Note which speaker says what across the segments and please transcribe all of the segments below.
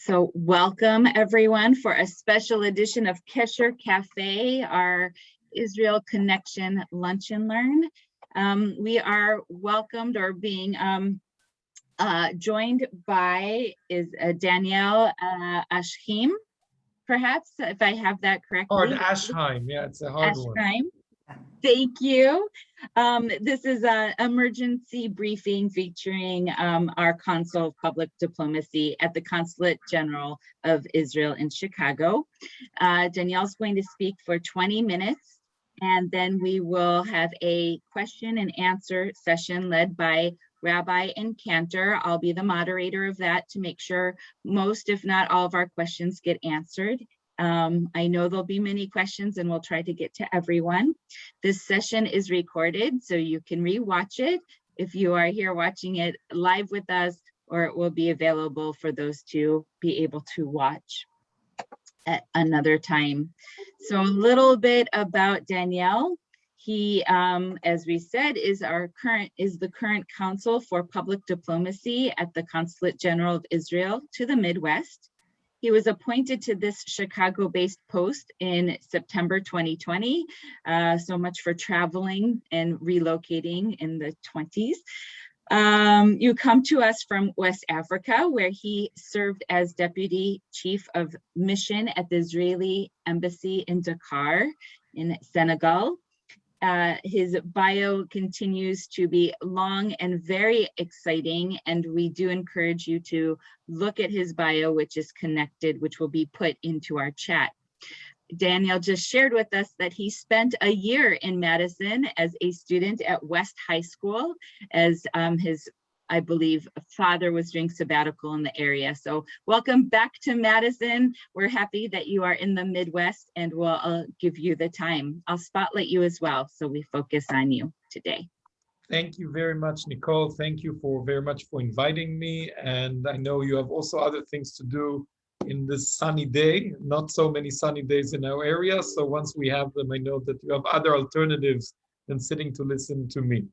Speaker 1: So welcome everyone for a special edition of Kesher Café, our Israel Connection Lunch and Learn. We are welcomed or being joined by Danielle Ashkim, perhaps, if I have that correctly.
Speaker 2: Ashheim, yeah, it's a hard
Speaker 1: Ashheim.
Speaker 2: one.
Speaker 1: Thank you. This is an emergency briefing featuring our Consul of Public Diplomacy at the Consulate General of Israel in Chicago. Danielle's going to speak for 20 minutes, and then we will have a question and answer session led by Rabbi and Cantor. I'll be the moderator of that to make sure most, if not all, of our questions get answered. I know there'll be many questions and we'll try to get to everyone. This session is recorded, so you can re-watch it if you are here watching it live with us, or it will be available for those to be able to watch at another time. So a little bit about Danielle. He, as we said, is the current Counsel for Public Diplomacy at the Consulate General of Israel to the Midwest. He was appointed to this Chicago-based post in September 2020. So much for traveling and relocating in the 20s. You come to us from West Africa, where he served as Deputy Chief of Mission at the Israeli Embassy in Dakar in Senegal. His bio continues to be long and very exciting, and we do encourage you to look at his bio, which is connected, which will be put into our chat. Daniel just shared with us that he spent a year in Madison as a student at West High School, as his, I believe, father was doing sabbatical in the area. So welcome back to Madison. We're happy that you are in the Midwest, and we'll give you the time. I'll spotlight you as well, so we focus on you today.
Speaker 2: Thank you very much, Nicole. Thank you very much for inviting me. And I know you have also other things to do in this sunny day. Not so many sunny days in our area. So once we have them, I know that you have other alternatives than sitting to listen to me.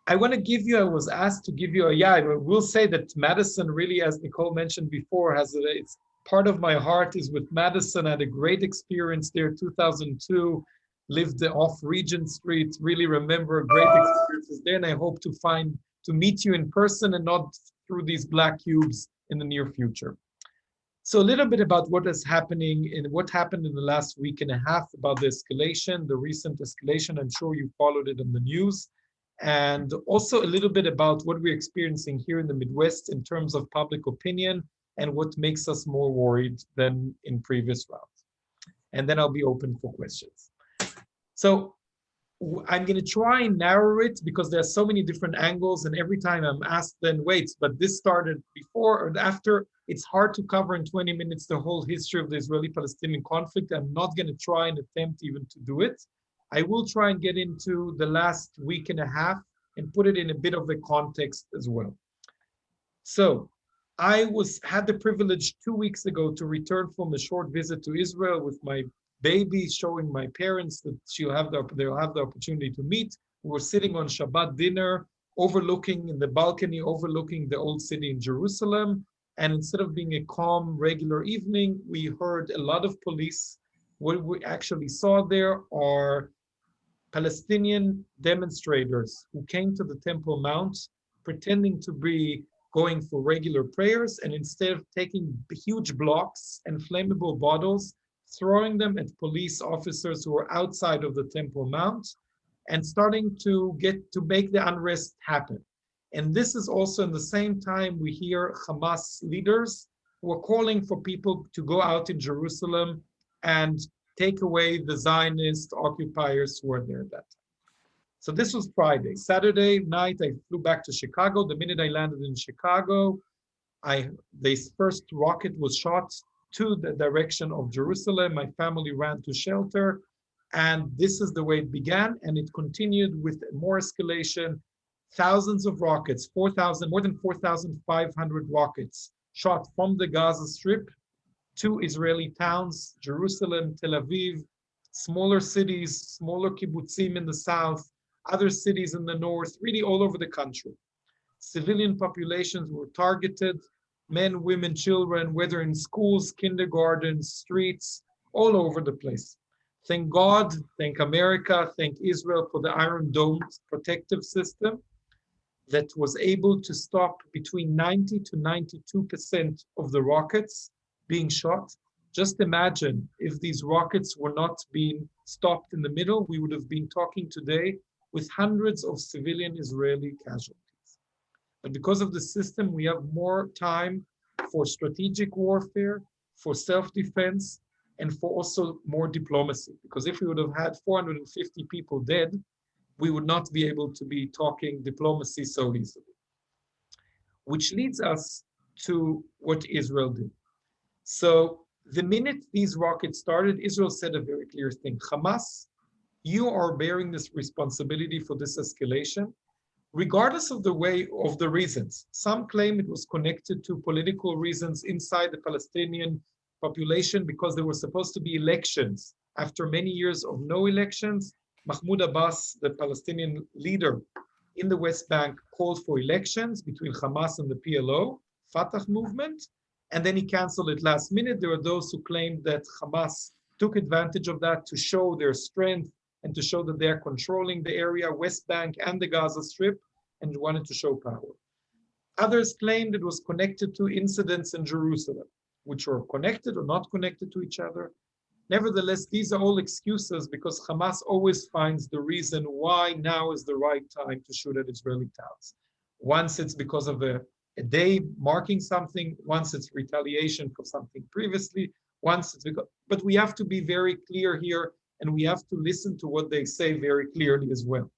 Speaker 2: I was asked to give you I will say that Madison really, as Nicole mentioned before, it's part of my heart is with Madison. I had a great experience there, 2002, lived off Regent Street, really remember great experiences there, and I hope to meet you in person and not through these black cubes in the near future. So a little bit about what happened in the last week and a half about the escalation, the recent escalation. I'm sure you followed it in the news. And also a little bit about what we're experiencing here in the Midwest in terms of public opinion and what makes us more worried than in previous rounds. And then I'll be open for questions. So I'm going to try and narrow it because there are so many different angles, and every time I'm asked then, wait, but this started before or after, it's hard to cover in 20 minutes the whole history of the Israeli-Palestinian conflict. I'm not going to try and attempt even to do it. I will try and get into the last week and a half and put it in a bit of a context as well. So I had the privilege 2 weeks ago to return from a short visit to Israel with my baby, showing my parents that they'll have the opportunity to meet. We were sitting on Shabbat dinner, in the balcony, overlooking the old city in Jerusalem. And instead of being a calm, regular evening, we heard a lot of police. What we actually saw there are Palestinian demonstrators who came to the Temple Mount pretending to be going for regular prayers, and instead of taking huge blocks and flammable bottles, throwing them at police officers who were outside of the Temple Mount and starting to make the unrest happen. And this is also in the same time we hear Hamas leaders who are calling for people to go out in Jerusalem and take away the Zionist occupiers who were there at that time. So this was Friday. Saturday night, I flew back to Chicago. The minute I landed in Chicago, the first rocket was shot to the direction of Jerusalem. My family ran to shelter. And this is the way it began. And it continued with more escalation. Thousands of rockets, more than 4,500 rockets shot from the Gaza Strip to Israeli towns, Jerusalem, Tel Aviv, smaller cities, smaller kibbutzim in the south, other cities in the north, really all over the country. Civilian populations were targeted. men, women, children, whether in schools, kindergartens, streets, all over the place. Thank God, thank America, thank Israel for the Iron Dome protective system that was able to stop between 90 to 92% of the rockets being shot. Just imagine if these rockets were not being stopped in the middle, we would have been talking today with hundreds of civilian Israeli casualties. But because of the system, we have more time for strategic warfare, for self-defense, and for also more diplomacy. Because if we would have had 450 people dead, we would not be able to be talking diplomacy so easily. Which leads us to what Israel did. So the minute these rockets started, Israel said a very clear thing. Hamas, you are bearing this responsibility for this escalation, regardless of the way of the reasons. Some claim it was connected to political reasons inside the Palestinian population because there were supposed to be elections. After many years of no elections, Mahmoud Abbas, the Palestinian leader in the West Bank, called for elections between Hamas and the PLO, Fatah movement, and then he canceled it last minute. There are those who claimed that Hamas took advantage of that to show their strength and to show that they're controlling the area, West Bank and the Gaza Strip, and wanted to show power. Others claimed it was connected to incidents in Jerusalem, which were connected or not connected to each other. Nevertheless, these are all excuses because Hamas always finds the reason why now is the right time to shoot at Israeli towns. Once it's because of a day marking something, once it's retaliation for something previously, once it's because, but we have to be very clear here and we have to listen to what they say very clearly as well.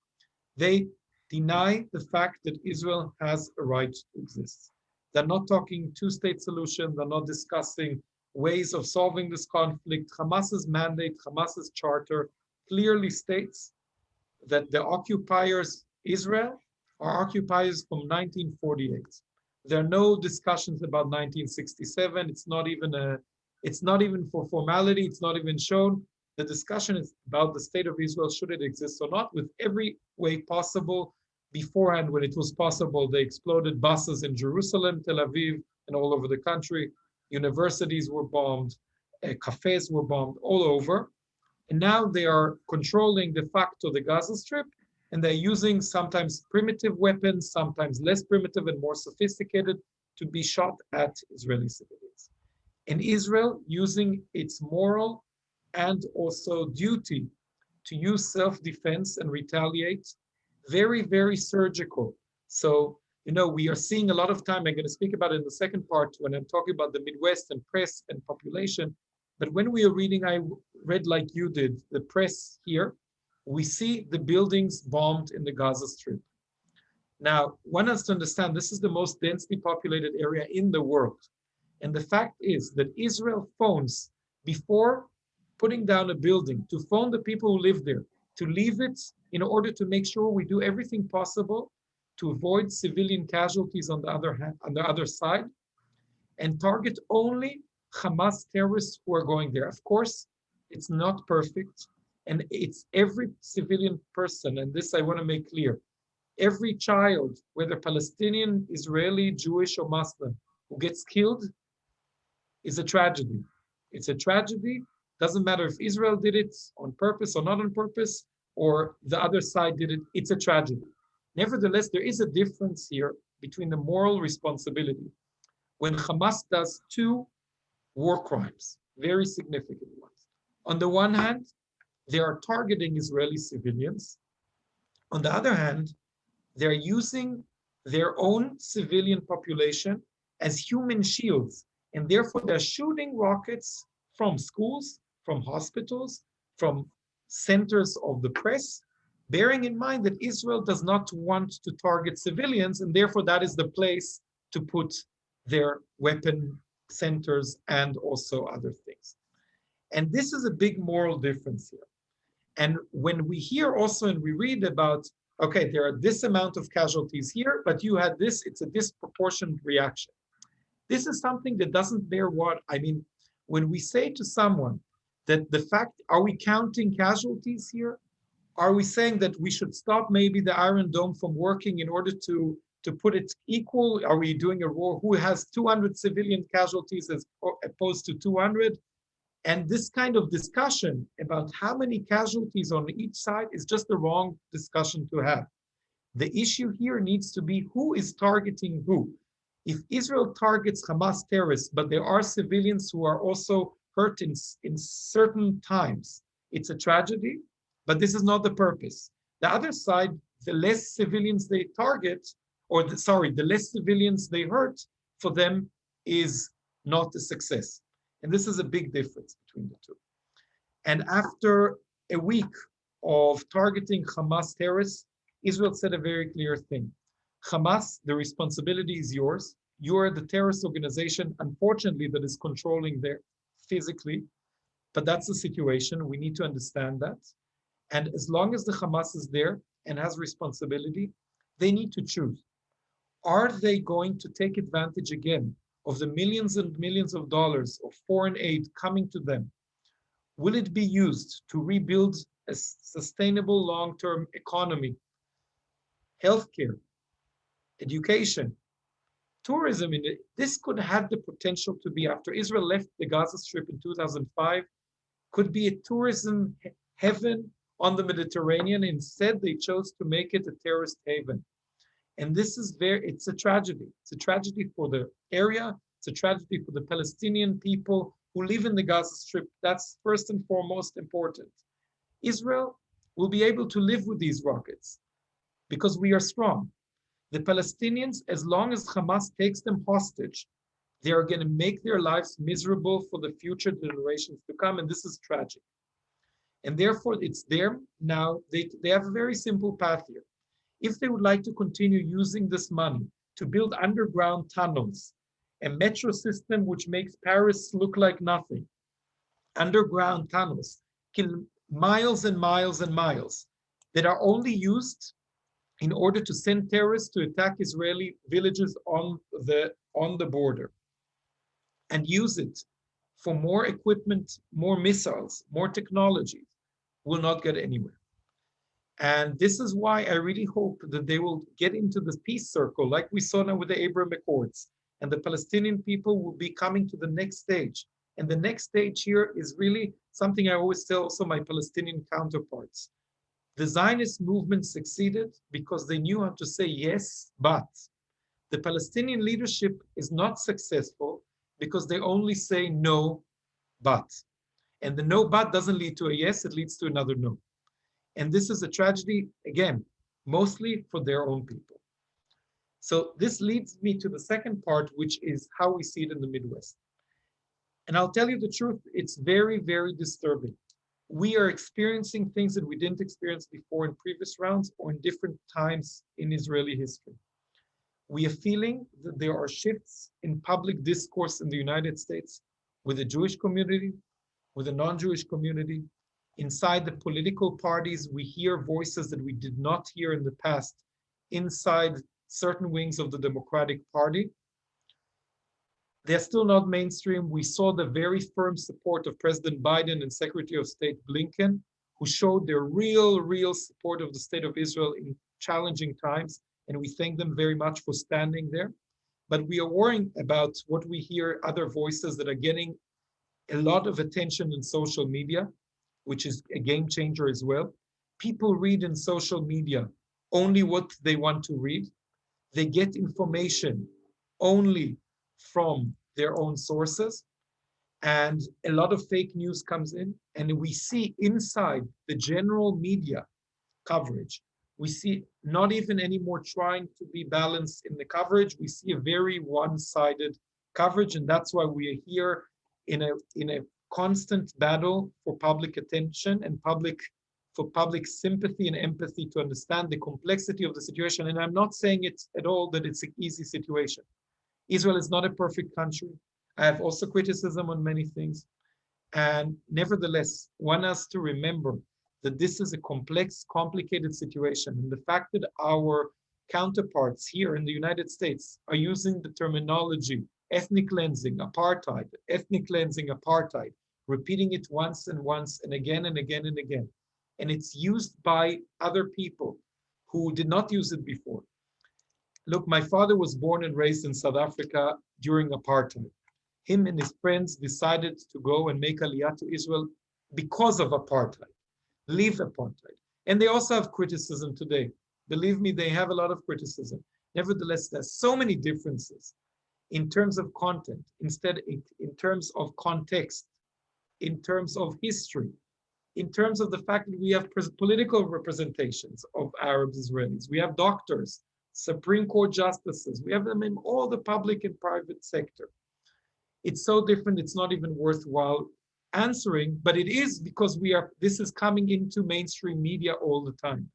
Speaker 2: They deny the fact that Israel has a right to exist. They're not talking two-state solution, they're not discussing ways of solving this conflict. Hamas's mandate, Hamas's charter clearly states that the occupiers, Israel, are occupiers from 1948. There are no discussions about 1967. It's not even for formality. It's not even shown. The discussion is about the state of Israel, should it exist or not, with every way possible. Beforehand, when it was possible, they exploded buses in Jerusalem, Tel Aviv, and all over the country. Universities were bombed, cafes were bombed all over. And now they are controlling de facto the Gaza Strip, and they're using sometimes primitive weapons, sometimes less primitive and more sophisticated, to be shot at Israeli civilians. And Israel, using its moral and also duty to use self-defense and retaliate, very, very surgical. So, we are seeing a lot of time, I'm going to speak about it in the second part when I'm talking about the Midwest and press and population. But when we are reading, I read like you did, the press here, we see the buildings bombed in the Gaza Strip. Now, one has to understand this is the most densely populated area in the world. And the fact is that Israel phones, before putting down a building, to phone the people who live there, to leave it in order to make sure we do everything possible to avoid civilian casualties on the other side, and target only Hamas terrorists who are going there. Of course, it's not perfect, and it's every civilian person, and this I want to make clear. Every child, whether Palestinian, Israeli, Jewish, or Muslim, who gets killed is a tragedy. It's a tragedy. Doesn't matter if Israel did it on purpose or not on purpose, or the other side did it. It's a tragedy. Nevertheless, there is a difference here between the moral responsibility. When Hamas does two war crimes, very significant ones. On the one hand, they are targeting Israeli civilians. On the other hand, they're using their own civilian population as human shields. And therefore, they're shooting rockets from schools, from hospitals, from centers of the press, bearing in mind that Israel does not want to target civilians, and therefore that is the place to put their weapon centers and also other things. And this is a big moral difference here. And when we hear also and we read about, okay, there are this amount of casualties here, but you had this, it's a disproportionate reaction. This is something that doesn't bear what, when we say to someone that the fact, are we counting casualties here? Are we saying that we should stop maybe the Iron Dome from working in order to to put it equal? Are we doing a war? Who has 200 civilian casualties as opposed to 200? And this kind of discussion about how many casualties on each side is just the wrong discussion to have. The issue here needs to be who is targeting who. If Israel targets Hamas terrorists, but there are civilians who are also hurt in certain times, it's a tragedy, but this is not the purpose. The other side, the less civilians they target, or the less civilians they hurt, for them is not a success. And this is a big difference between the two. And after a week of targeting Hamas terrorists, Israel said a very clear thing. Hamas, the responsibility is yours. You are the terrorist organization, unfortunately, that is controlling there physically. But that's the situation. We need to understand that. And as long as the Hamas is there and has responsibility, they need to choose. Are they going to take advantage again of the millions and millions of dollars of foreign aid coming to them? Will it be used to rebuild a sustainable long-term economy, healthcare, education, tourism? This could have the potential to be, after Israel left the Gaza Strip in 2005, could be a tourism heaven on the Mediterranean. Instead, they chose to make it a terrorist haven. And this is it's a tragedy. It's a tragedy for the area. It's a tragedy for the Palestinian people who live in the Gaza Strip. That's first and foremost important. Israel will be able to live with these rockets because we are strong. The Palestinians, as long as Hamas takes them hostage, they are going to make their lives miserable for the future generations to come. And this is tragic. And therefore, it's there now. They have a very simple path here. If they would like to continue using this money to build underground tunnels, a metro system which makes Paris look like nothing, underground tunnels, miles and miles and miles, that are only used in order to send terrorists to attack Israeli villages on the border, and use it for more equipment, more missiles, more technology, will not get anywhere. And this is why I really hope that they will get into the peace circle, like we saw now with the Abraham Accords, and the Palestinian people will be coming to the next stage. And the next stage here is really something I always tell also my Palestinian counterparts. The Zionist movement succeeded because they knew how to say yes, but. The Palestinian leadership is not successful because they only say no, but. And the no, but doesn't lead to a yes, it leads to another no. And this is a tragedy, again, mostly for their own people. So this leads me to the second part, which is how we see it in the Midwest. And I'll tell you the truth, it's very, very disturbing. We are experiencing things that we didn't experience before in previous rounds or in different times in Israeli history. We are feeling that there are shifts in public discourse in the United States with the Jewish community, with the non-Jewish community. Inside the political parties, we hear voices that we did not hear in the past inside certain wings of the Democratic Party. They're still not mainstream. We saw the very firm support of President Biden and Secretary of State Blinken, who showed their real support of the state of Israel in challenging times. And we thank them very much for standing there. But we are worrying about what we hear, other voices that are getting a lot of attention in social media, which is a game changer as well. People read in social media only what they want to read. They get information only from their own sources. And a lot of fake news comes in. And we see inside the general media coverage, we see not even anymore trying to be balanced in the coverage. We see a very one-sided coverage. And that's why we are here in a constant battle for public attention and for public sympathy and empathy to understand the complexity of the situation. And I'm not saying it at all that it's an easy situation. Israel is not a perfect country. I have also criticism on many things. And nevertheless, one has to remember that this is a complex, complicated situation. And the fact that our counterparts here in the United States are using the terminology ethnic cleansing, apartheid, ethnic cleansing, apartheid, repeating it once and again and again and again. And it's used by other people who did not use it before. Look, my father was born and raised in South Africa during apartheid. Him and his friends decided to go and make Aliyah to Israel because of apartheid, leave apartheid. And they also have criticism today. Believe me, they have a lot of criticism. Nevertheless, there's so many differences in terms of content, in terms of context, in terms of history, in terms of the fact that we have political representations of Arabs, Israelis. We have doctors, Supreme Court justices. We have them in all the public and private sector. It's so different, it's not even worthwhile answering, but it is because this is coming into mainstream media all the time.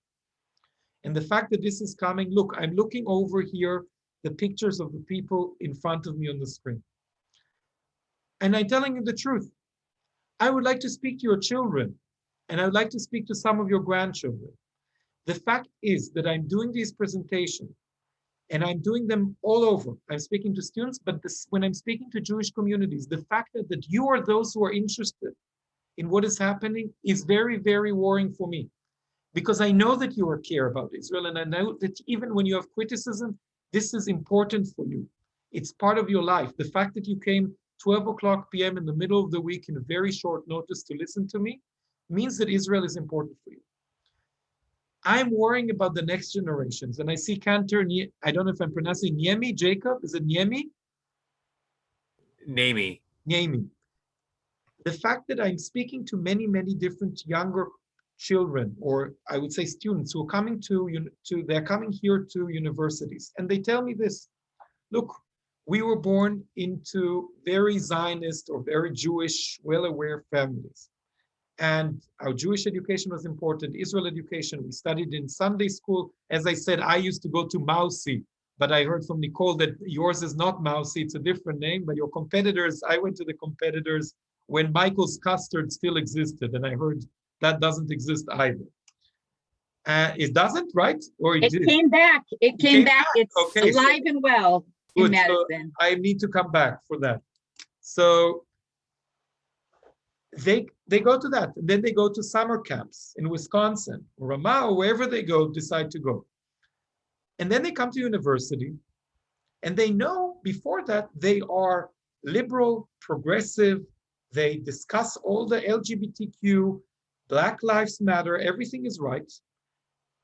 Speaker 2: And the fact that this is coming, look, I'm looking over here, the pictures of the people in front of me on the screen. And I'm telling you the truth. I would like to speak to your children, and I would like to speak to some of your grandchildren. The fact is that I'm doing these presentations, and I'm doing them all over. I'm speaking to students, but when I'm speaking to Jewish communities, the fact that you are those who are interested in what is happening is very, very worrying for me. Because I know that you care about Israel, and I know that even when you have criticism, this is important for you. It's part of your life. The fact that you came 12 o'clock p.m. in the middle of the week in a very short notice to listen to me means that Israel is important for you. I'm worrying about the next generations, and I see Cantor, I don't know if I'm pronouncing Niemi, Jacob, is it Niemi?
Speaker 3: Niemi.
Speaker 2: Niemi. The fact that I'm speaking to many, many different younger children, or I would say students who are coming they're coming here to universities, and they tell me this, look, we were born into very Zionist or very Jewish, well-aware families. And our Jewish education was important, Israel education. We studied in Sunday school. As I said, I used to go to Mausi, but I heard from Nicole that yours is not Mausi, it's a different name, but your competitors, I went to the competitors when Michael's Custard still existed, and I heard that doesn't exist either. It doesn't, right? Or
Speaker 1: it came back. It came back. It's okay, alive and well in Madison.
Speaker 2: So I need to come back for that. So they go to that. And then they go to summer camps in Wisconsin, or Ramah, or wherever they go, decide to go. And then they come to university, and they know before that they are liberal, progressive. They discuss all the LGBTQ, Black Lives Matter, everything is right.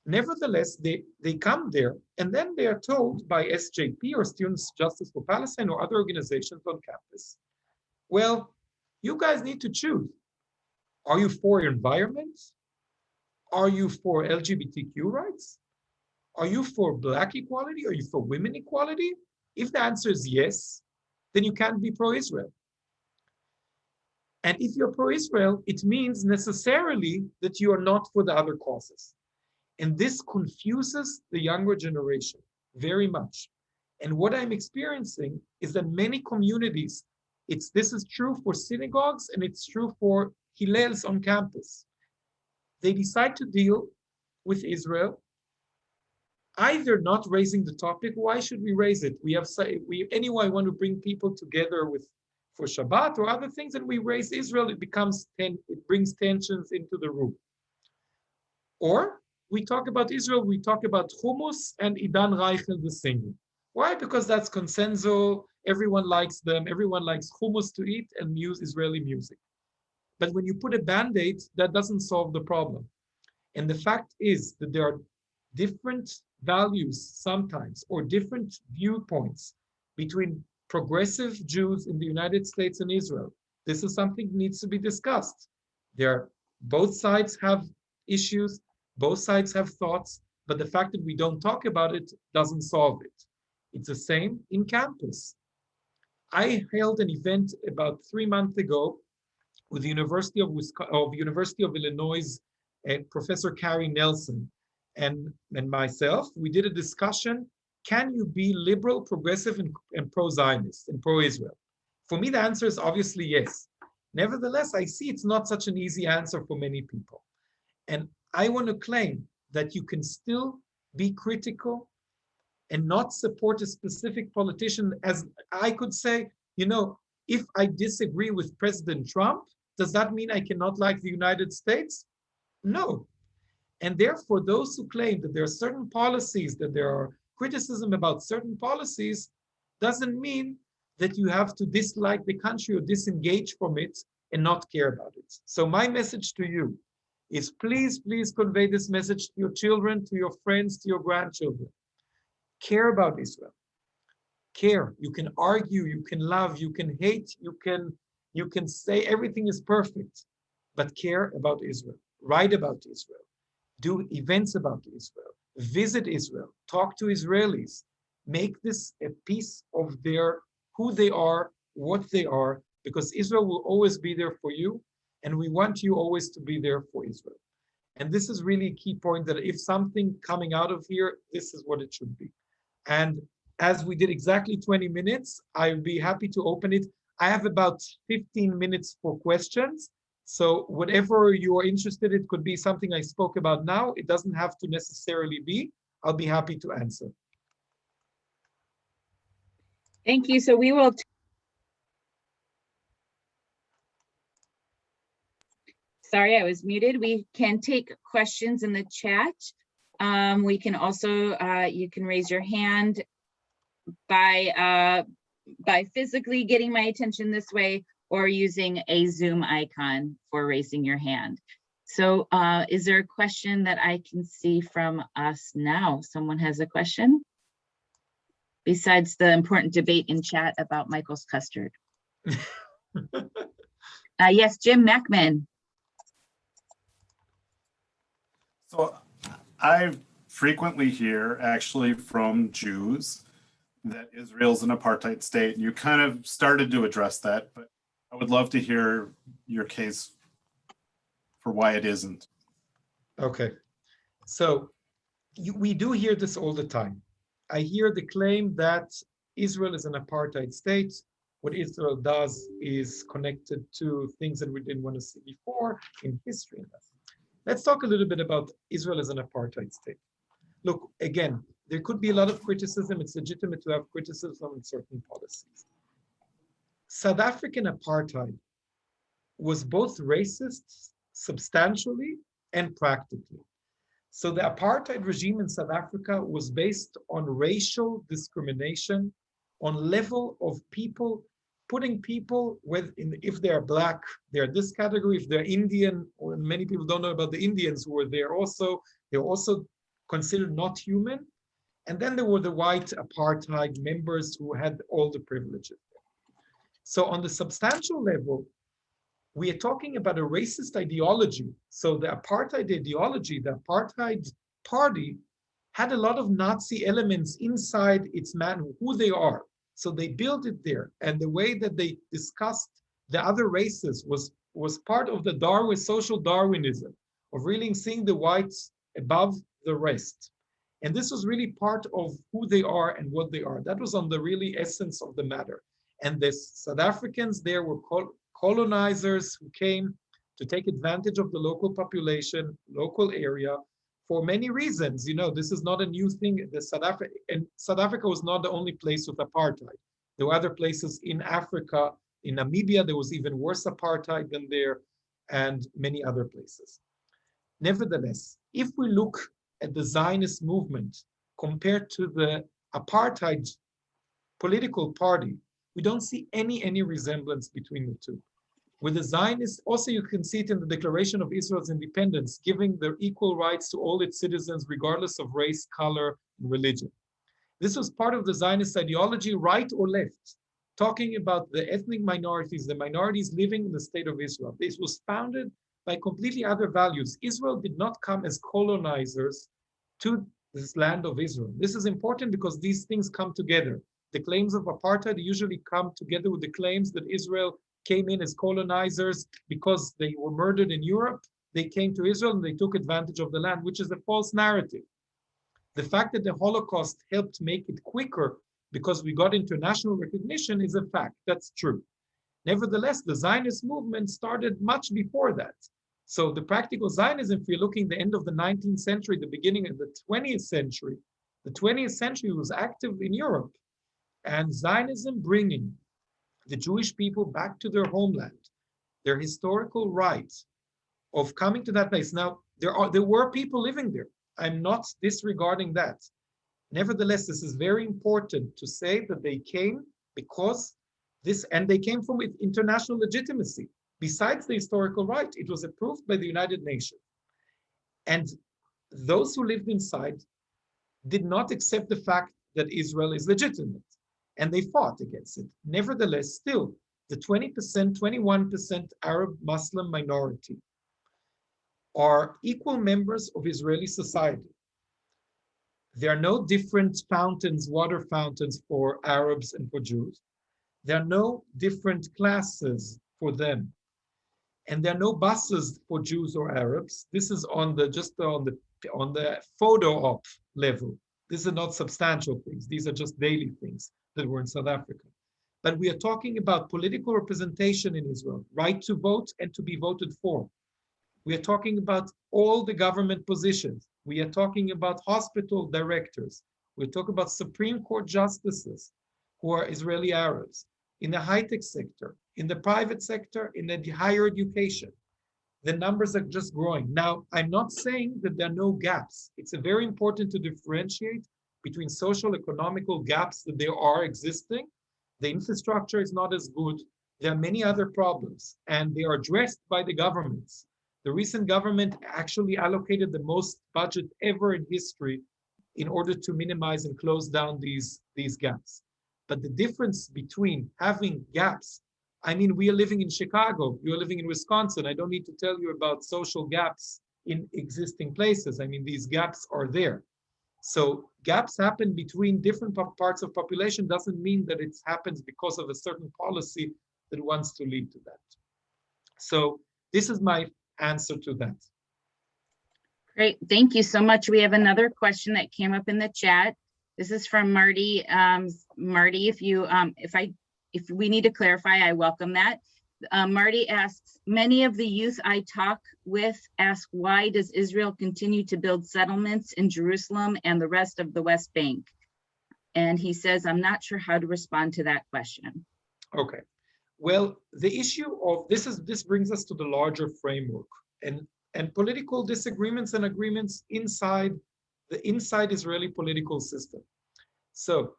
Speaker 2: Nevertheless, they come there, and then they are told by SJP or Students Justice for Palestine or other organizations on campus, well, you guys need to choose. Are you for environment? Are you for LGBTQ rights? Are you for Black equality? Are you for women equality? If the answer is yes, then you can't be pro-Israel. And if you're pro-Israel, it means necessarily that you are not for the other causes. And this confuses the younger generation very much. And what I'm experiencing is that many communities, this is true for synagogues and it's true for Hillels on campus. They decide to deal with Israel, either not raising the topic. Why should we raise it? Anyway, want to bring people together for Shabbat or other things, and we raise Israel, it brings tensions into the room. Or we talk about Israel, we talk about hummus and Idan Reichel the singing. Why? Because that's consensus, everyone likes them, everyone likes hummus to eat and Israeli music. But when you put a Band-Aid, that doesn't solve the problem. And the fact is that there are different values sometimes, or different viewpoints between progressive Jews in the United States and Israel. This is something that needs to be discussed. Both sides have issues, both sides have thoughts, but the fact that we don't talk about it doesn't solve it. It's the same in campus. I held an event about 3 months ago with the University of Illinois, Professor Carrie Nelson and myself. We did a discussion. Can you be liberal, progressive, and pro-Zionist and pro-Israel? For me, the answer is obviously yes. Nevertheless, I see it's not such an easy answer for many people. And I want to claim that you can still be critical and not support a specific politician. As I could say, if I disagree with President Trump, does that mean I cannot like the United States? No. And therefore, those who claim that there are certain policies that they are criticism about certain policies doesn't mean that you have to dislike the country or disengage from it and not care about it. So my message to you is please, please convey this message to your children, to your friends, to your grandchildren. Care about Israel. Care. You can argue, you can love, you can hate, you can say everything is perfect, but care about Israel. Write about Israel. Do events about Israel. Visit Israel. Talk to Israelis. Make this a piece of their who they are, what they are, because Israel will always be there for you, and we want you always to be there for Israel. And this is really a key point, that if something coming out of here, this is what it should be. And as we did exactly 20 minutes, I'll be happy to open it. I have about 15 minutes for questions. So whatever you are interested, it could be something I spoke about now. It doesn't have to necessarily be. I'll be happy to answer.
Speaker 1: Thank you. So we will. Sorry, I was muted. We can take questions in the chat. We can also, you can raise your hand by physically getting my attention this way, or using a Zoom icon for raising your hand. So is there a question that I can see from us now? Someone has a question? Besides the important debate in chat about Michael's custard. Yes, Jim Mackman.
Speaker 3: So I frequently hear actually from Jews that Israel's an apartheid state. You kind of started to address that, but I would love to hear your case for why it isn't.
Speaker 2: Okay, so we do hear this all the time. I hear the claim that Israel is an apartheid state. What Israel does is connected to things that we didn't want to see before in history. Let's talk a little bit about Israel as an apartheid state. Look, again, there could be a lot of criticism. It's legitimate to have criticism on certain policies. South African apartheid was both racist substantially and practically. So the apartheid regime in South Africa was based on racial discrimination, on level of people, putting people if they're black, they're this category. If they're Indian, or many people don't know about the Indians who were there also, they're also considered not human. And then there were the white apartheid members who had all the privileges. So on the substantial level, we are talking about a racist ideology. So the apartheid ideology, the apartheid party, had a lot of Nazi elements inside its man, who they are. So they built it there. And the way that they discussed the other races was part of the social Darwinism, of really seeing the whites above the rest. And this was really part of who they are and what they are. That was on the really essence of the matter. And the South Africans there were colonizers who came to take advantage of the local population, local area, for many reasons. You know, this is not a new thing. South Africa was not the only place with apartheid. There were other places in Africa. In Namibia, there was even worse apartheid than there, and many other places. Nevertheless, if we look at the Zionist movement compared to the apartheid political party, we don't see any resemblance between the two. With the Zionists, also you can see it in the Declaration of Israel's independence, giving their equal rights to all its citizens, regardless of race, color, and religion. This was part of the Zionist ideology, right or left, talking about the ethnic minorities, the minorities living in the state of Israel. This was founded by completely other values. Israel did not come as colonizers to this land of Israel. This is important because these things come together. The claims of apartheid usually come together with the claims that Israel came in as colonizers because they were murdered in Europe. They came to Israel and they took advantage of the land, which is a false narrative. The fact that the Holocaust helped make it quicker because we got international recognition is a fact. That's true. Nevertheless, the Zionist movement started much before that. So the practical Zionism, if you're looking at the end of the 19th century, the beginning of the 20th century, the 20th century was active in Europe. And Zionism bringing the Jewish people back to their homeland, their historical right of coming to that place. Now, there were people living there. I'm not disregarding that. Nevertheless, this is very important to say that they came because this, and they came from international legitimacy. Besides the historical right, it was approved by the United Nations. And those who lived inside did not accept the fact that Israel is legitimate, and they fought against it. Nevertheless, still, the 20%, 21% Arab Muslim minority are equal members of Israeli society. There are no different fountains, water fountains for Arabs and for Jews. There are no different classes for them. And there are no buses for Jews or Arabs. This is on the just on the photo op level. These are not substantial things. These are just daily things that were in South Africa. But we are talking about political representation in Israel, right to vote and to be voted for. We are talking about all the government positions. We are talking about hospital directors. We're talking about Supreme Court justices who are Israeli Arabs, in the high-tech sector, in the private sector, in the higher education. The numbers are just growing. Now, I'm not saying that there are no gaps. It's very important to differentiate between social economical gaps that there are existing. The infrastructure is not as good. There are many other problems, and they are addressed by the governments. The recent government actually allocated the most budget ever in history in order to minimize and close down these gaps. But the difference between having gaps, I mean, we are living in Chicago, you're living in Wisconsin. I don't need to tell you about social gaps in existing places. I mean, these gaps are there. So gaps happen between different parts of population doesn't mean that it happens because of a certain policy that wants to lead to that. So this is my answer to that.
Speaker 1: Great, thank you so much. We have another question that came up in the chat. This is from Marty. Marty, if we need to clarify, I welcome that. Marty asks, many of the youth I talk with ask, why does Israel continue to build settlements in Jerusalem and the rest of the West Bank? And he says, I'm not sure how to respond to that question.
Speaker 2: Okay. Well, the issue of this brings us to the larger framework and political disagreements and agreements inside the Israeli political system. So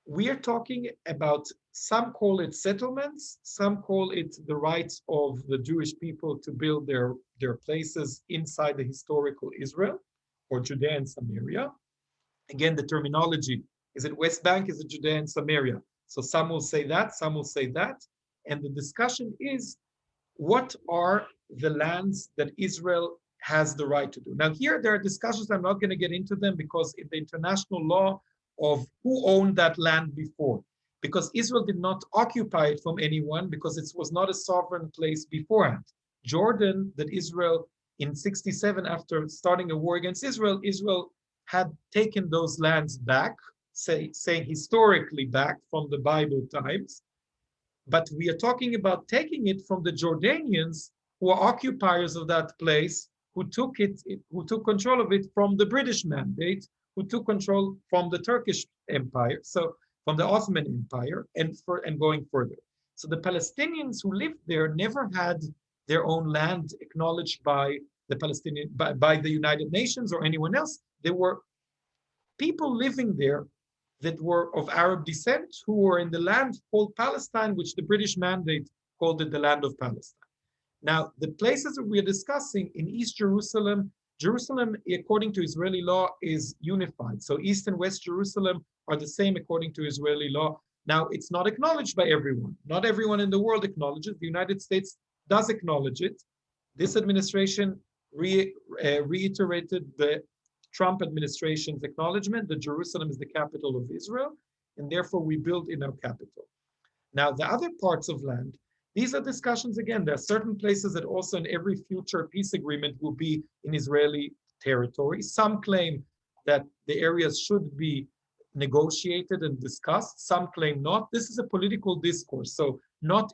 Speaker 2: we are talking about, some call it settlements, some call it the rights of the Jewish people to build their places inside the historical Israel or Judea and Samaria. Again, the terminology, is it West Bank, is it Judea and Samaria? So some will say that, some will say that. And the discussion is, what are the lands that Israel has the right to do? Now here there are discussions, I'm not going to get into them because in the international law of who owned that land before, because Israel did not occupy it from anyone because it was not a sovereign place beforehand. Jordan, that Israel in 67, after starting a war against Israel, Israel had taken those lands back, saying historically back from the Bible times. But we are talking about taking it from the Jordanians who are occupiers of that place, who took control of it from the British Mandate, who took control from the Turkish Empire, so from the Ottoman Empire, and going further. So the Palestinians who lived there never had their own land acknowledged by the United Nations or anyone else. There were people living there that were of Arab descent who were in the land called Palestine, which the British Mandate called it the land of Palestine. Now, the places that we are discussing in East Jerusalem, Jerusalem, according to Israeli law, is unified. So East and West Jerusalem are the same according to Israeli law. Now, it's not acknowledged by everyone. Not everyone in the world acknowledges. The United States does acknowledge it. This administration reiterated the Trump administration's acknowledgement that Jerusalem is the capital of Israel, and therefore we build in our capital. Now, the other parts of land, these are discussions again. There are certain places that also in every future peace agreement will be in Israeli territory. Some claim that the areas should be negotiated and discussed. Some claim not. This is a political discourse. So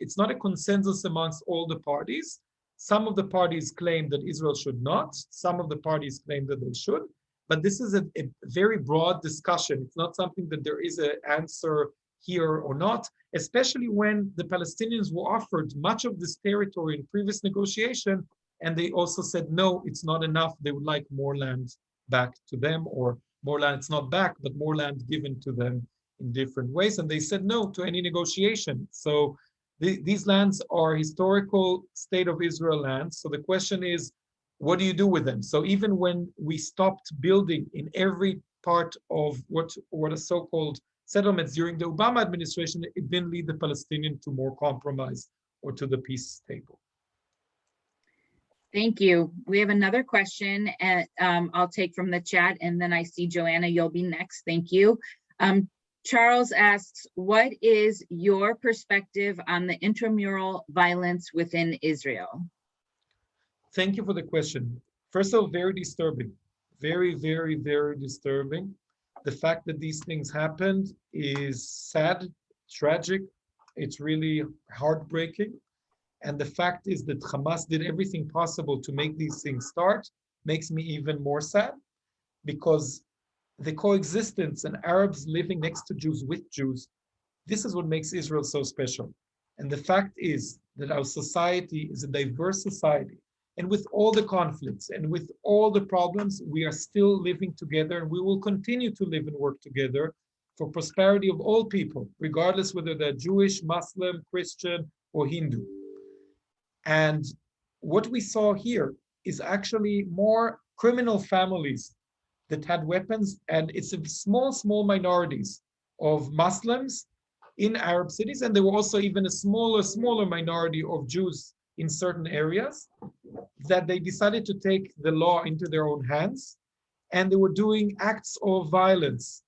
Speaker 2: it's not a consensus amongst all the parties. Some of the parties claim that Israel should not. Some of the parties claim that they should. But this is a very broad discussion. It's not something that there is an answer here or not, especially when the Palestinians were offered much of this territory in previous negotiation, and they also said, no, it's not enough. They would like more land back to them or more land. It's not back, but more land given to them in different ways. And they said no to any negotiation. So these lands are historical state of Israel lands. So the question is, what do you do with them? So even when we stopped building in every part of what are so-called settlements during the Obama administration, it didn't lead the Palestinians to more compromise or to the peace table.
Speaker 1: Thank you. We have another question, and I'll take from the chat, and then I see Joanna, you'll be next. Thank you. Charles asks, what is your perspective on the intramural violence within Israel?
Speaker 2: Thank you for the question. First of all, very disturbing. Very, very, very disturbing. The fact that these things happened is sad, tragic. It's really heartbreaking. And the fact is that Hamas did everything possible to make these things start makes me even more sad, because the coexistence and Arabs living next to Jews with Jews, this is what makes Israel so special. And the fact is that our society is a diverse society. And with all the conflicts and with all the problems, we are still living together, and we will continue to live and work together for prosperity of all people, regardless whether they're Jewish, Muslim, Christian, or Hindu. And what we saw here is actually more criminal families that had weapons, and it's a small minorities of Muslims in Arab cities, and there were also even a smaller minority of Jews in certain areas, that they decided to take the law into their own hands, and they were doing acts of violence,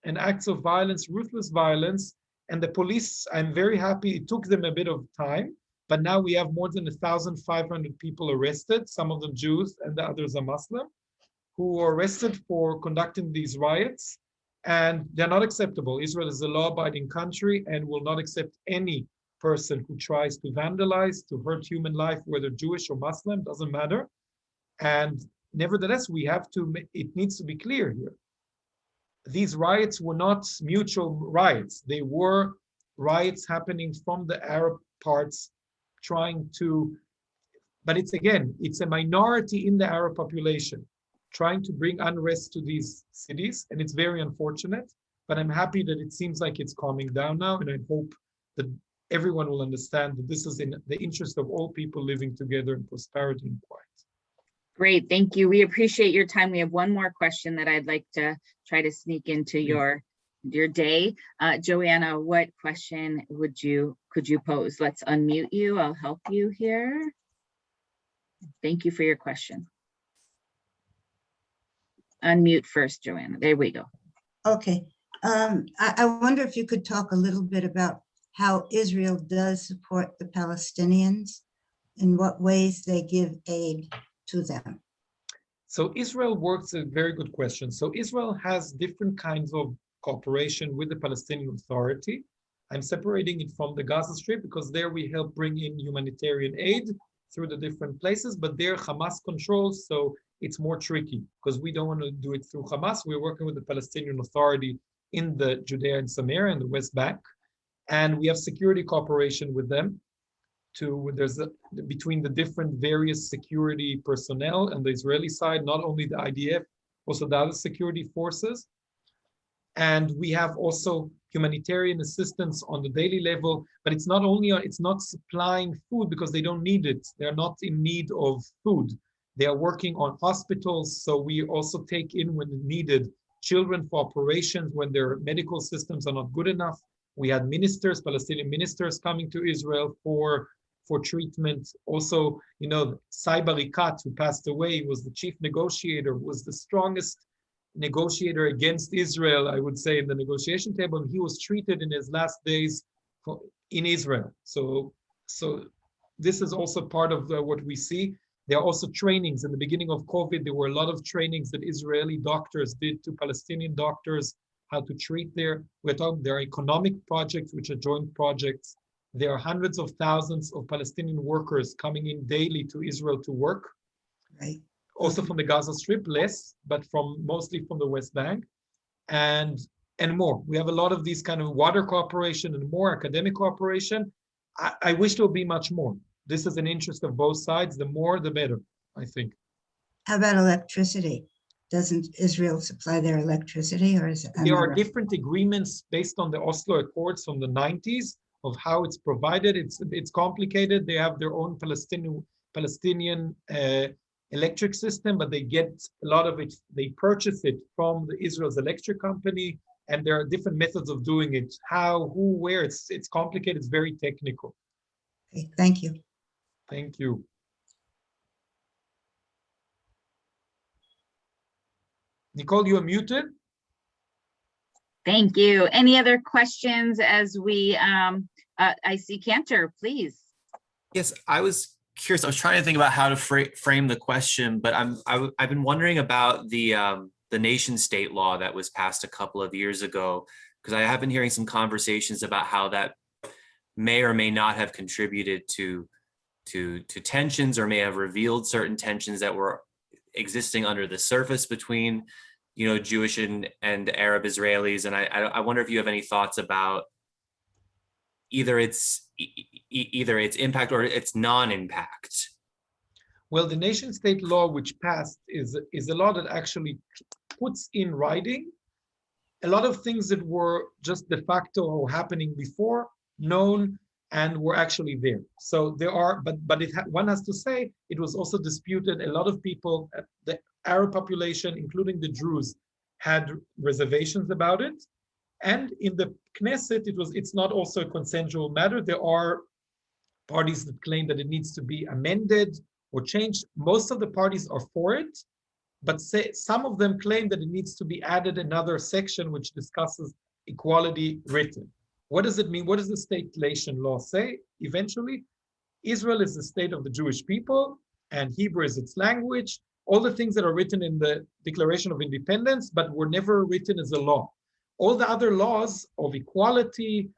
Speaker 2: ruthless violence, and the police, I'm very happy, it took them a bit of time, but now we have more than 1,500 people arrested, some of them Jews and the others are Muslim, who were arrested for conducting these riots, and they're not acceptable. Israel is a law-abiding country and will not accept any person who tries to vandalize, to hurt human life, whether Jewish or Muslim, doesn't matter. And nevertheless, it needs to be clear here. These riots were not mutual riots. They were riots happening from the Arab parts but it's a minority in the Arab population trying to bring unrest to these cities, and it's very unfortunate, but I'm happy that it seems like it's calming down now, and I hope that everyone will understand that this is in the interest of all people living together in prosperity and quiet.
Speaker 1: Great, thank you. We appreciate your time. We have one more question that I'd like to try to sneak into your day. Joanna, what question could you pose? Let's unmute you. I'll help you here. Thank you for your question. Unmute first, Joanna. There we go.
Speaker 4: Okay. I wonder if you could talk a little bit about how Israel does support the Palestinians, in what ways they give aid to them.
Speaker 2: So Israel works, a very good question. So Israel has different kinds of cooperation with the Palestinian Authority. I'm separating it from the Gaza Strip because there we help bring in humanitarian aid through the different places, but there Hamas controls, so it's more tricky because we don't want to do it through Hamas. We're working with the Palestinian Authority in the Judea and Samaria and the West Bank, and we have security cooperation with them. Between the different various security personnel and the Israeli side, not only the IDF, also the other security forces. And we have also humanitarian assistance on the daily level, but it's not supplying food because they don't need it. They're not in need of food. They are working on hospitals, so we also take in, when needed, children for operations when their medical systems are not good enough. We had ministers, Palestinian ministers, coming to Israel for treatment. Also, Saib Arikat, who passed away, was the chief negotiator, was the strongest negotiator against Israel, I would say, in the negotiation table. And he was treated in his last days in Israel. So this is also part of what we see. There are also trainings. In the beginning of COVID, there were a lot of trainings that Israeli doctors did to Palestinian doctors, how to treat there are economic projects, which are joint projects. There are hundreds of thousands of Palestinian workers coming in daily to Israel to work.
Speaker 4: Right.
Speaker 2: Also from the Gaza Strip, less, but mostly from the West Bank, and more. We have a lot of these kind of water cooperation and more academic cooperation. I wish there would be much more. This is an interest of both sides. The more, the better, I think.
Speaker 4: How about electricity? doesn't Israel supply their electricity, or is it?
Speaker 2: There are different agreements based on the Oslo Accords from the 90s of how it's provided. It's complicated. They have their own Palestinian electric system, but they get a lot of it. They purchase it from the Israel's electric company, and there are different methods of doing it. How, who, where? It's complicated. It's very technical.
Speaker 4: Okay, thank you.
Speaker 2: Thank you. Nicole, you are muted.
Speaker 1: Thank you. Any other questions as we, I see Cantor, please.
Speaker 5: Yes, I was curious. I was trying to think about how to frame the question, but I've been wondering about the nation state law that was passed a couple of years ago, because I have been hearing some conversations about how that may or may not have contributed to tensions, or may have revealed certain tensions that were existing under the surface between, Jewish and Arab Israelis. And I wonder if you have any thoughts about either its impact or its non-impact.
Speaker 2: Well, the nation state law which passed is a law that actually puts in writing a lot of things that were just de facto happening before, known, and were actually there. So there are, but one has to say, it was also disputed. A lot of people, the Arab population, including the Druze, had reservations about it. And in the Knesset, it's not also a consensual matter. There are parties that claim that it needs to be amended or changed. Most of the parties are for it, but some of them claim that it needs to be added another section which discusses equality written. What does it mean? What does the state relation law say? Eventually, Israel is the state of the Jewish people, and Hebrew is its language. All the things that are written in the Declaration of Independence, but were never written as a law. All the other laws of equality,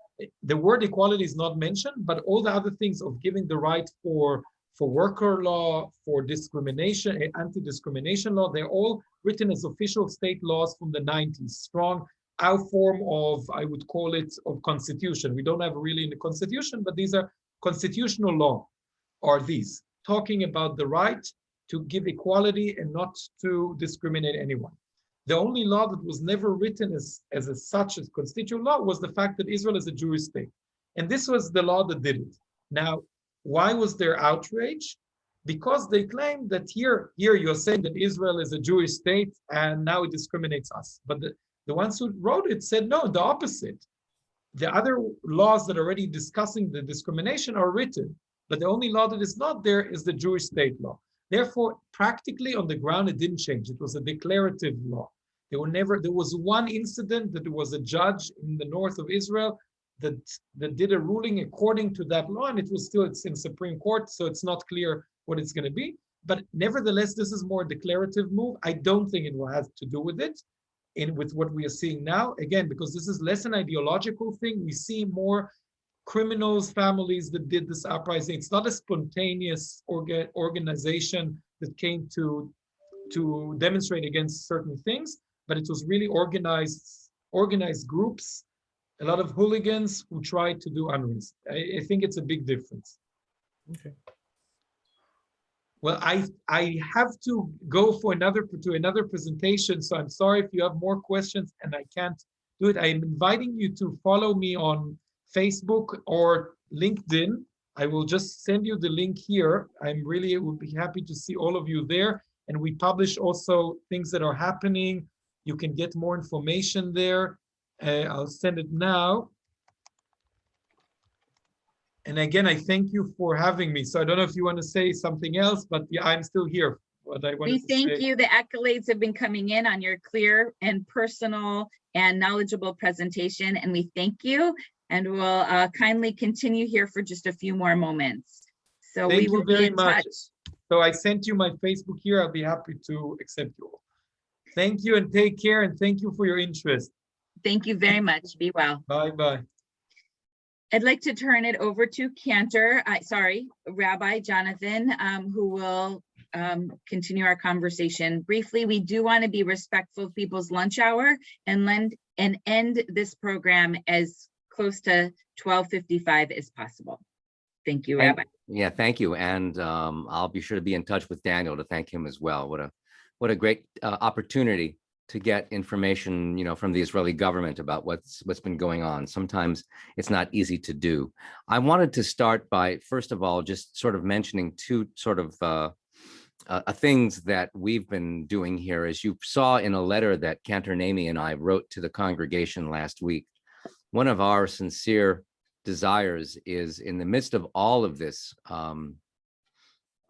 Speaker 2: the word equality is not mentioned, but all the other things of giving the right for worker law, for discrimination, anti-discrimination law, they're all written as official state laws from the 90s. Strong, our form of, I would call it, of constitution. We don't have really in the constitution, but these are constitutional law, are these, talking about the right to give equality and not to discriminate anyone. The only law that was never written as such as constitutional law was the fact that Israel is a Jewish state. And this was the law that did it. Now, why was there outrage? Because they claimed that here you're saying that Israel is a Jewish state and now it discriminates us. But the ones who wrote it said, no, the opposite. The other laws that are already discussing the discrimination are written, but the only law that is not there is the Jewish state law. Therefore, practically on the ground, it didn't change. It was a declarative law. There was one incident that there was a judge in the north of Israel that did a ruling according to that law, and it's in Supreme Court, so it's not clear what it's going to be. But nevertheless, this is more a declarative move. I don't think it will have to do with it, with what we are seeing now. Again, because this is less an ideological thing. We see more criminals, families that did this uprising. It's not a spontaneous organization that came to demonstrate against certain things, but it was really organized groups, a lot of hooligans who tried to do unrest. I think it's a big difference. Okay. Well, I have to go to another presentation, so I'm sorry if you have more questions and I can't do it. I'm inviting you to follow me on Facebook or LinkedIn. I will just send you the link here. Would be happy to see all of you there. And we publish also things that are happening. You can get more information there. I'll send it now. And again, I thank you for having me. So I don't know if you want to say something else, but yeah, I'm still here.
Speaker 1: We thank you. The accolades have been coming in on your clear and personal and knowledgeable presentation, and we thank you. And we'll kindly continue here for just a few more moments. So we will be in touch.
Speaker 2: So I sent you my Facebook here. I'll be happy to accept you all. Thank you and take care, and thank you for your interest.
Speaker 1: Thank you very much. Be well.
Speaker 2: Bye-bye.
Speaker 1: I'd like to turn it over to Rabbi Jonathan, who will continue our conversation. Briefly, we do want to be respectful of people's lunch hour and end this program as close to 12:55 as possible. Thank you, Rabbi.
Speaker 6: Yeah, thank you. And I'll be sure to be in touch with Daniel to thank him as well. What a what a great opportunity to get information, from the Israeli government about what's been going on. Sometimes it's not easy to do. I wanted to start by, first of all, just sort of mentioning two sort of things that we've been doing here. As you saw in a letter that Cantor Nami and I wrote to the congregation last week, one of our sincere desires is, in the midst of all of this, in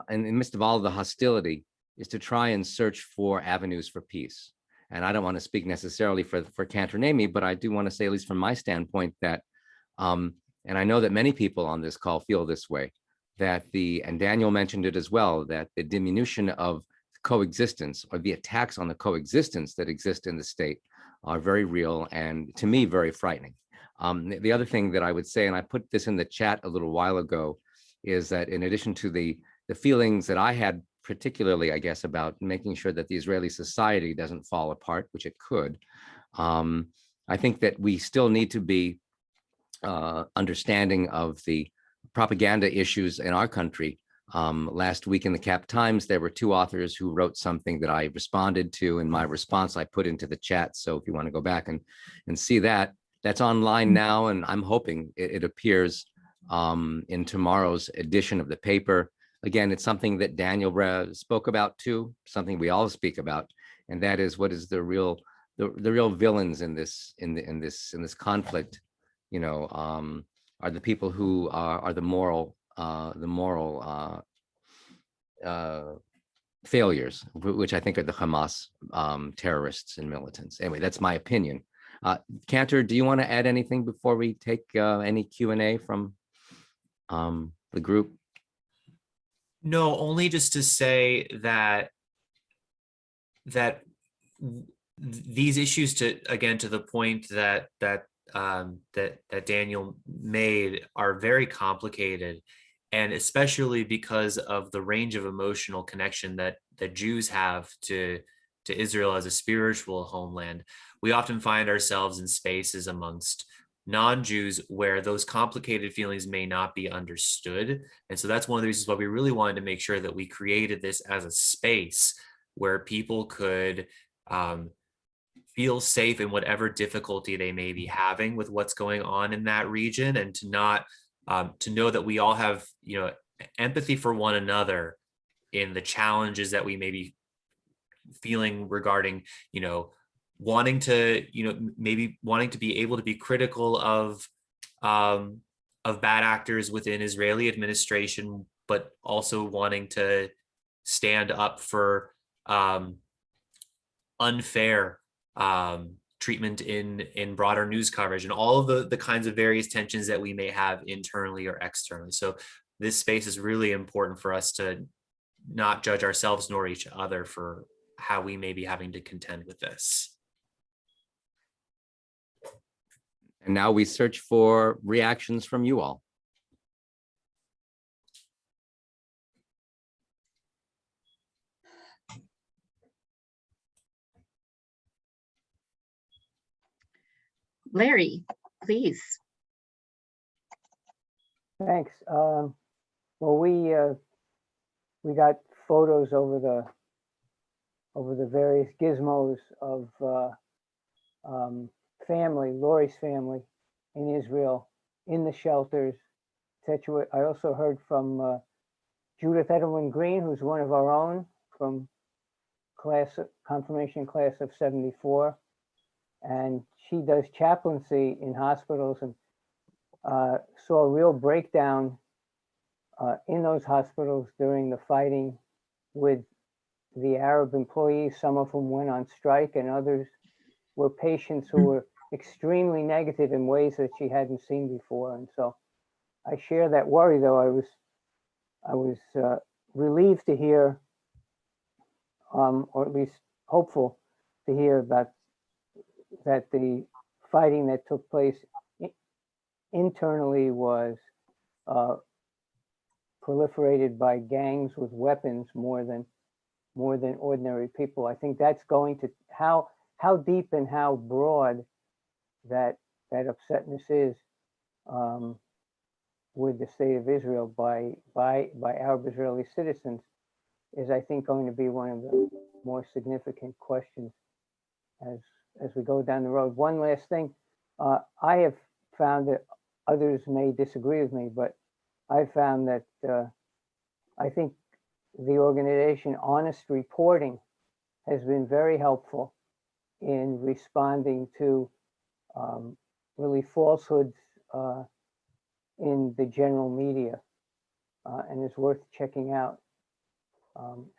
Speaker 6: the midst of all of the hostility, is to try and search for avenues for peace. And I don't want to speak necessarily for Cantor Nami, but I do want to say, at least from my standpoint, that, and I know that many people on this call feel this way, that and Daniel mentioned it as well, that the diminution of coexistence, or the attacks on the coexistence that exist in the state, are very real, and to me, very frightening. The other thing that I would say, and I put this in the chat a little while ago, is that in addition to the feelings that I had, particularly, I guess, about making sure that the Israeli society doesn't fall apart, which it could, I think that we still need to be understanding of the propaganda issues in our country. Last week in the Cap Times, there were two authors who wrote something that I responded to. In my response, I put into the chat. So if you want to go back and see that, that's online now, and I'm hoping it appears in tomorrow's edition of the paper. Again, it's something that Daniel spoke about too, something we all speak about, and that is, what is the real villains in this conflict? Are the people who are the moral failures, which I think are the Hamas terrorists and militants. Anyway, that's my opinion. Cantor, do you want to add anything before we take any Q&A from the group?
Speaker 5: No, only just to say that these issues, to the point that Daniel made, are very complicated, and especially because of the range of emotional connection that Jews have to Israel as a spiritual homeland. We often find ourselves in spaces amongst non-Jews where those complicated feelings may not be understood. And so that's one of the reasons why we really wanted to make sure that we created this as a space where people could feel safe in whatever difficulty they may be having with what's going on in that region, and to not to know that we all have empathy for one another in the challenges that we may be feeling regarding wanting to be able to be critical of bad actors within Israeli administration, but also wanting to stand up for unfair treatment in broader news coverage, and all of the kinds of various tensions that we may have internally or externally. So this space is really important for us to not judge ourselves nor each other for how we may be having to contend with this.
Speaker 6: And now we search for reactions from you all.
Speaker 1: Larry, please.
Speaker 7: Thanks. Well, we got photos over the various gizmos of family, Lori's family in Israel, in the shelters, etc. I also heard from Judith Edelman Green, who's one of our own from confirmation class of '74, and she does chaplaincy in hospitals, and saw a real breakdown in those hospitals during the fighting with the Arab employees, some of whom went on strike, and others were patients who were extremely negative in ways that she hadn't seen before. And so I share that worry, though. I was relieved to hear, or at least hopeful to hear about that the fighting that took place internally was proliferated by gangs with weapons more than ordinary people. I think that's going to how deep and how broad that upsetness is with the state of Israel by Arab Israeli citizens is, I think, going to be one of the more significant questions as we go down the road. One last thing, I have found that others may disagree with me, but I found that I think the organization Honest Reporting has been very helpful in responding to really falsehoods in the general media, and is worth checking out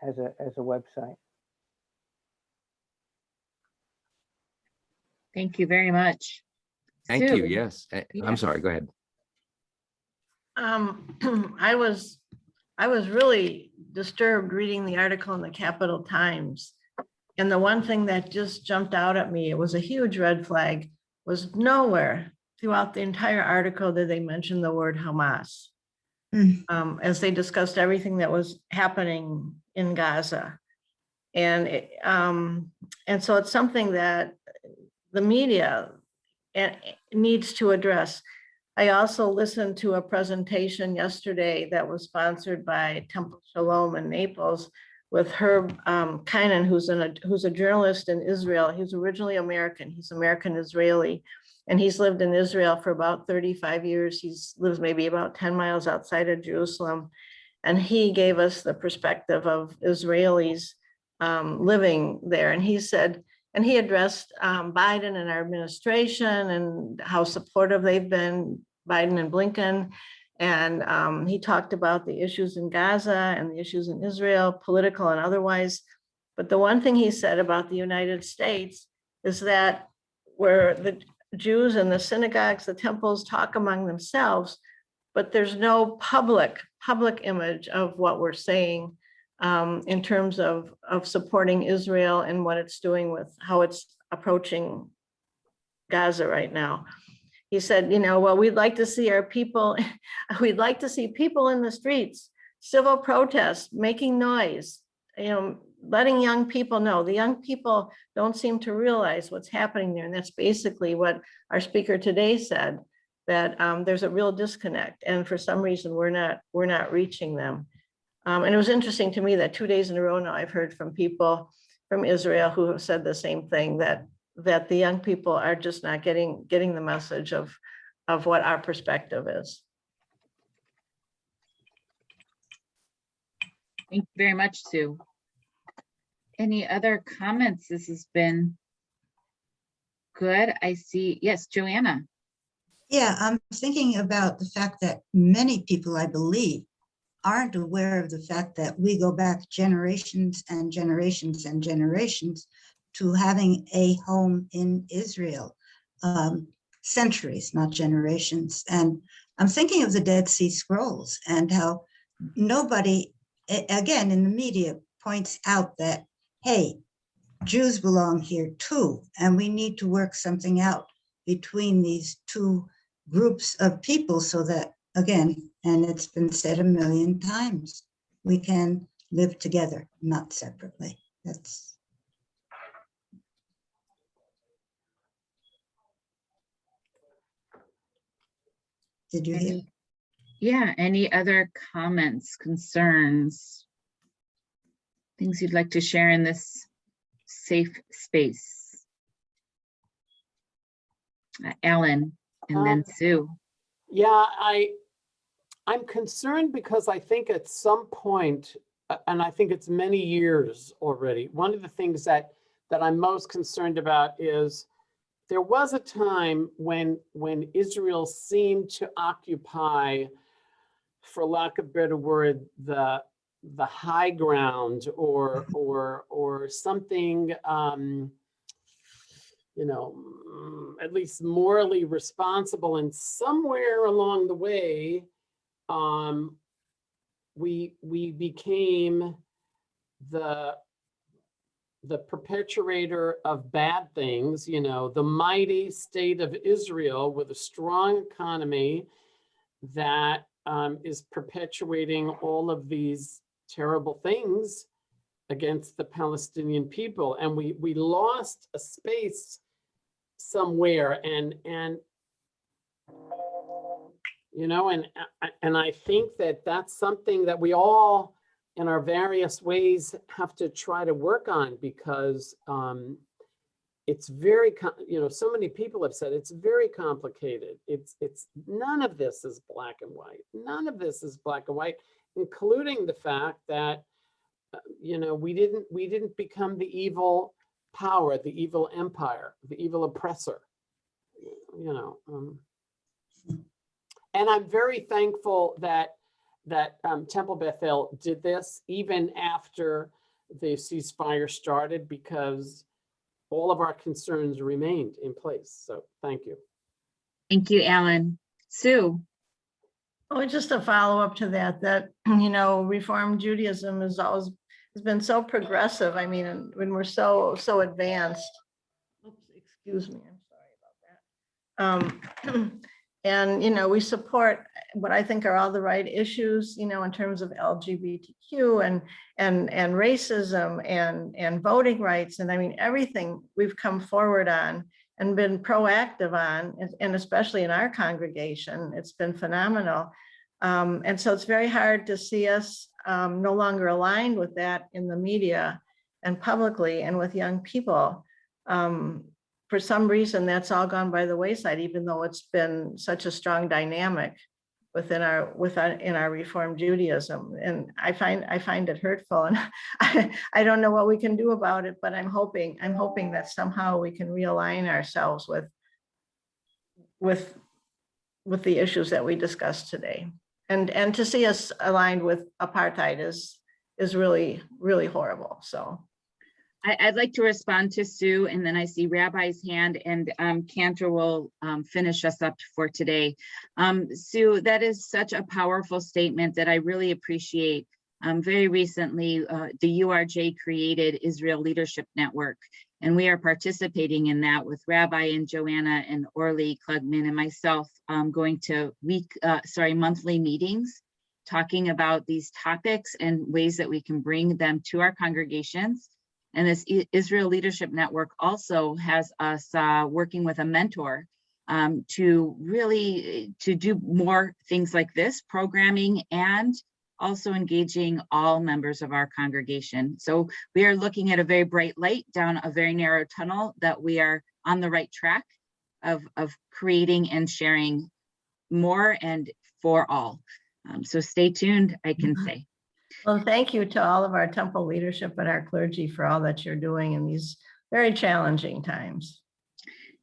Speaker 7: as a website.
Speaker 1: Thank you very much.
Speaker 6: Thank you.
Speaker 1: Sue?
Speaker 6: Yes.
Speaker 1: Yeah.
Speaker 6: I'm sorry. Go ahead.
Speaker 8: I was really disturbed reading the article in the Capital Times. And the one thing that just jumped out at me, it was a huge red flag, was nowhere throughout the entire article did they mention the word Hamas. As they discussed everything that was happening in Gaza. And so it's something that the media needs to address. I also listened to a presentation yesterday that was sponsored by Temple Shalom in Naples with Herb Kynan, who's a journalist in Israel. He was originally American. He's American Israeli, and he's lived in Israel for about 35 years. He lives maybe about 10 miles outside of Jerusalem. And he gave us the perspective of Israelis living there. And he said, and he addressed Biden and our administration and how supportive they've been, Biden and Blinken. And he talked about the issues in Gaza and the issues in Israel, political and otherwise. But the one thing he said about the United States is that where the Jews and the synagogues, the temples talk among themselves, but there's no public image of what we're saying in terms of supporting Israel and what it's doing with how it's approaching Gaza right now. He said, well, we'd like to see our people, we'd like to see people in the streets, civil protests, making noise, letting young people know. The young people don't seem to realize what's happening there. And that's basically what our speaker today said, that there's a real disconnect. And for some reason, we're not reaching them. And it was interesting to me that 2 days in a row now, I've heard from people from Israel who have said the same thing, that the young people are just not getting the message of what our perspective is.
Speaker 1: Thank you very much, Sue. Any other comments? This has been good. I see, yes, Joanna.
Speaker 4: Yeah, I'm thinking about the fact that many people, I believe, aren't aware of the fact that we go back generations and generations and generations to having a home in Israel, centuries, not generations. And I'm thinking of the Dead Sea Scrolls and how nobody, again, in the media points out that, hey, Jews belong here too, and we need to work something out between these two groups of people so that, again, and it's been said a million times, we can live together, not separately. That's. Did you hear?
Speaker 1: Yeah, any other comments, concerns, things you'd like to share in this safe space? Ellen, and then Sue.
Speaker 9: Yeah, I'm concerned because I think at some point, and I think it's many years already, one of the things that I'm most concerned about is there was a time when Israel seemed to occupy, for lack of a better word, the high ground or something, at least morally responsible. And somewhere along the way, we became the perpetuator of bad things, the mighty state of Israel with a strong economy that is perpetuating all of these terrible things against the Palestinian people. And we lost a space somewhere, and I think that that's something that we all in our various ways have to try to work on, because it's very, so many people have said it's very complicated. It's none of this is black and white. None of this is black and white, including the fact that, we didn't become the evil power, the evil empire, the evil oppressor, and I'm very thankful that Temple Bethel did this even after the ceasefire started, because all of our concerns remained in place. So thank you.
Speaker 1: Thank you, Alan. Sue.
Speaker 8: Oh, just a follow-up to that, Reform Judaism has been so progressive. I mean, when we're so advanced. Oops, excuse me, I'm sorry about that. And, we support what I think are all the right issues, in terms of LGBTQ and racism and voting rights. And I mean, everything we've come forward on and been proactive on, and especially in our congregation, it's been phenomenal. And so it's very hard to see us no longer aligned with that in the media and publicly and with young people. For some reason, that's all gone by the wayside, even though it's been such a strong dynamic in our Reform Judaism. And I find it hurtful, and I don't know what we can do about it, but I'm hoping that somehow we can realign ourselves with the issues that we discussed today. And to see us aligned with apartheid is really, really horrible. So
Speaker 1: I'd like to respond to Sue, and then I see Rabbi's hand, and Cantor will finish us up for today. Sue, that is such a powerful statement that I really appreciate. Very recently, the URJ created Israel Leadership Network, and we are participating in that with Rabbi and Joanna and Orly Klugman and myself going to monthly meetings, talking about these topics and ways that we can bring them to our congregations. And this Israel Leadership Network also has us working with a mentor to do more things like this, programming, and also engaging all members of our congregation. So we are looking at a very bright light down a very narrow tunnel, that we are on the right track of creating and sharing more and for all. So stay tuned, I can say.
Speaker 8: Well, thank you to all of our temple leadership and our clergy for all that you're doing in these very challenging times.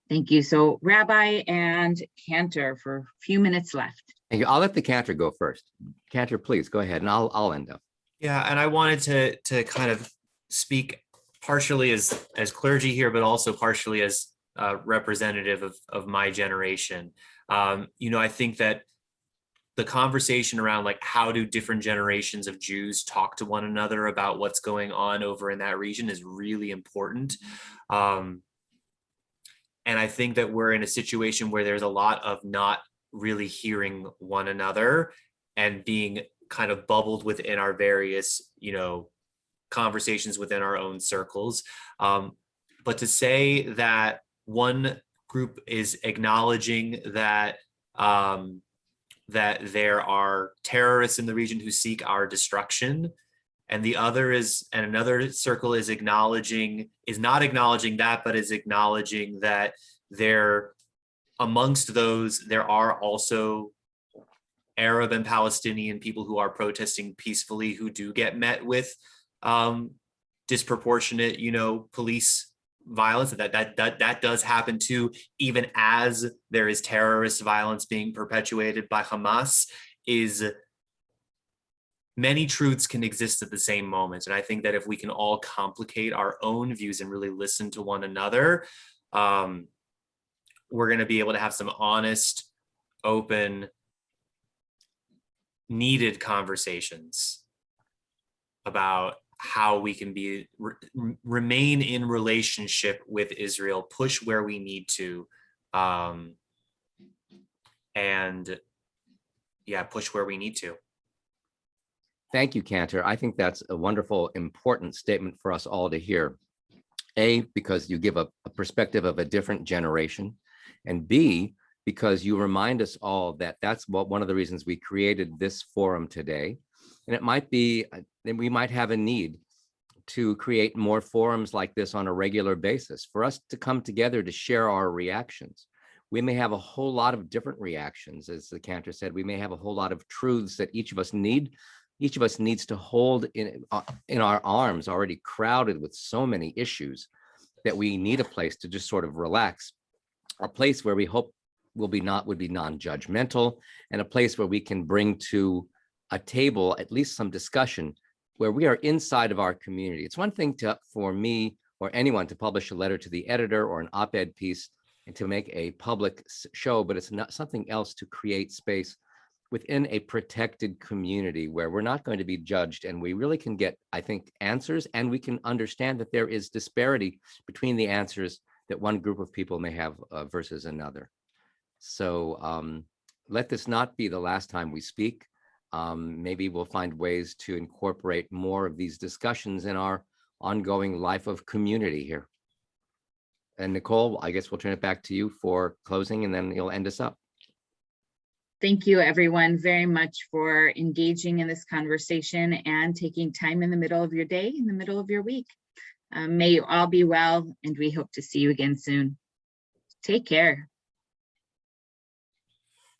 Speaker 1: Thank you. So Rabbi and Cantor for a few minutes left.
Speaker 6: Thank you. I'll let the Cantor go first. Cantor, please go ahead, and I'll end up.
Speaker 5: Yeah, and I wanted to kind of speak partially as clergy here, but also partially as representative of my generation. I think that the conversation around like how do different generations of Jews talk to one another about what's going on over in that region is really important. And I think that we're in a situation where there's a lot of not really hearing one another and being kind of bubbled within our various, conversations within our own circles. But to say that one group is acknowledging that that there are terrorists in the region who seek our destruction, and another circle is not acknowledging that, but is acknowledging that amongst those, there are also Arab and Palestinian people who are protesting peacefully, who do get met with disproportionate, police violence. That does happen too, even as there is terrorist violence being perpetuated by Hamas. Many truths can exist at the same moment. And I think that if we can all complicate our own views and really listen to one another, we're going to be able to have some honest, open, needed conversations about how we can remain in relationship with Israel, push where we need to, push where we need to.
Speaker 6: Thank you, Cantor. I think that's a wonderful, important statement for us all to hear. A, because you give a perspective of a different generation, and B, because you remind us all that that's one of the reasons we created this forum today, And it might be that we might have a need to create more forums like this on a regular basis for us to come together to share our reactions. We may have a whole lot of different reactions, as the cantor said. We may have a whole lot of truths that each of us need. Each of us needs to hold in our arms, already crowded with so many issues, that we need a place to just sort of relax, a place where we hope would be non-judgmental, and a place where we can bring to a table at least some discussion where we are inside of our community. It's one thing for me or anyone to publish a letter to the editor or an op-ed piece and to make a public show, but it's not something else to create space within a protected community where we're not going to be judged, and we really can get, I think, answers, and we can understand that there is disparity between the answers that one group of people may have versus another. So let this not be the last time we speak. Maybe we'll find ways to incorporate more of these discussions in our ongoing life of community here. And Nicole, I guess we'll turn it back to you for closing, and then you'll end us up.
Speaker 1: Thank you, everyone, very much for engaging in this conversation and taking time in the middle of your day, in the middle of your week. May you all be well, and we hope to see you again soon. Take care.